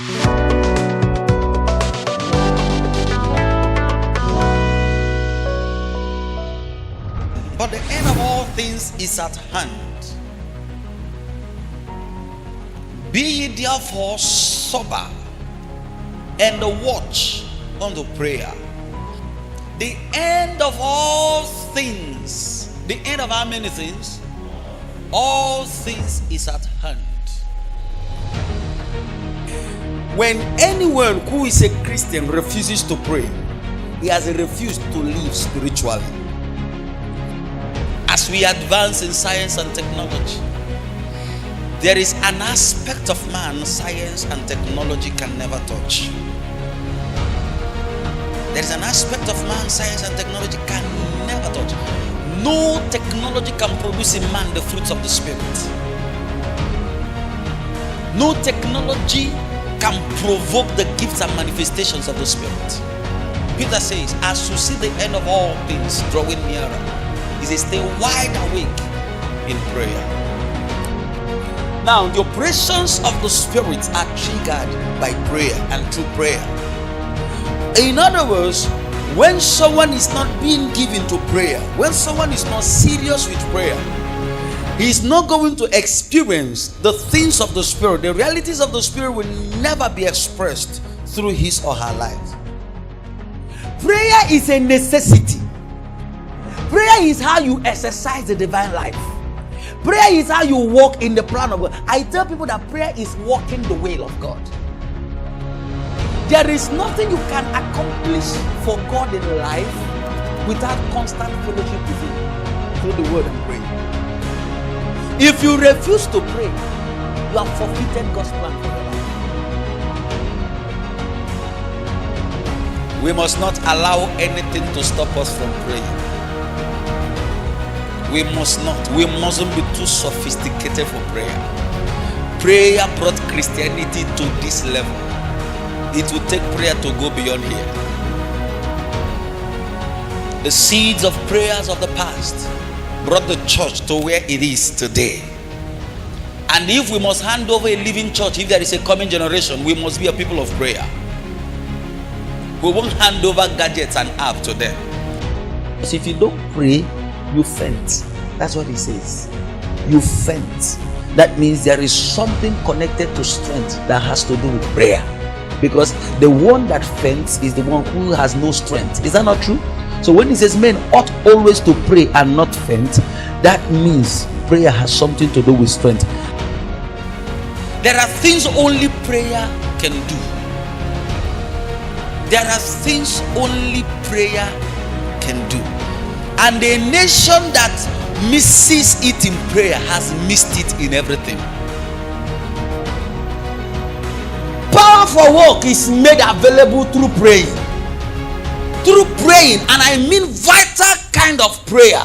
But the end of all things is at hand. Be ye therefore sober and watch unto prayer. The end of all things. The end of how many things? All things is at hand. When anyone who is a Christian refuses to pray, he has refused to live spiritually. As we advance in science and technology, there is an aspect of man science and technology can never touch. There is an aspect of man science and technology can never touch. No technology can produce in man the fruits of the Spirit. No technology can provoke the gifts and manifestations of the Spirit. Peter says, as you see the end of all things drawing nearer, he says, stay wide awake in prayer. Now, the operations of the Spirit are triggered by prayer and through prayer. In other words, when someone is not being given to prayer, when someone is not serious with prayer, he is not going to experience the things of the Spirit. The realities of the Spirit will never be expressed through his or her life. Prayer is a necessity. Prayer is how you exercise the divine life. Prayer is how you walk in the plan of God. I tell people that prayer is walking the will of God. There is nothing you can accomplish for God in life without constant fellowship with Him through the word and prayer. If you refuse to pray, you have forfeited God's plan for your life. We must not allow anything to stop us from praying. We mustn't be too sophisticated for prayer. Prayer brought Christianity to this level. It will take prayer to go beyond here. The seeds of prayers of the past brought the church to where it is today. And if we must hand over a living church, if there is a coming generation, we must be a people of prayer. We won't hand over gadgets and apps to them. Because if you don't pray, you faint. That's what he says. You faint. That means there is something connected to strength that has to do with prayer. Because the one that faints is the one who has no strength. Is that not true? So when he says men ought always to pray and not faint, that means prayer has something to do with strength. There are things only prayer can do. There are things only prayer can do. And a nation that misses it in prayer has missed it in everything. Power for work is made available through praying. Through praying, and I mean vital kind of prayer.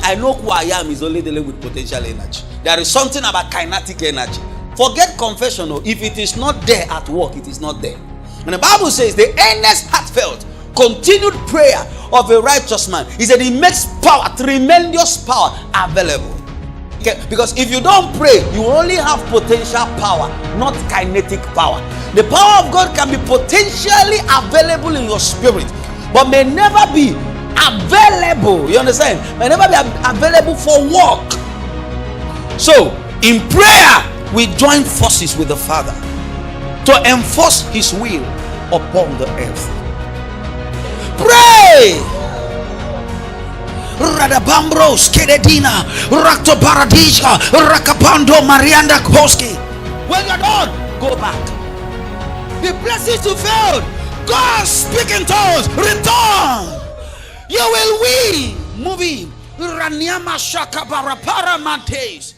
I know who I am is only dealing with potential energy. There is something about kinetic energy. Forget confession. If it is not there at work, it is not there. And the Bible says the earnest, heartfelt, continued prayer of a righteous man is that it makes power, tremendous power available. Okay? Because if you don't pray, you only have potential power, not kinetic power. The power of God can be potentially available in your spirit, but may never be available. You understand? May never be available for work. So, in prayer, we join forces with the Father to enforce His will upon the earth. Pray! Radabambros, Kededina, Rakto Paradisha, Rakapando, Marianda Koski. When you're done, go back. The places you failed, God speak in tongues, return. You will win. Moving. Ranyama Shaka Barapara Mantes.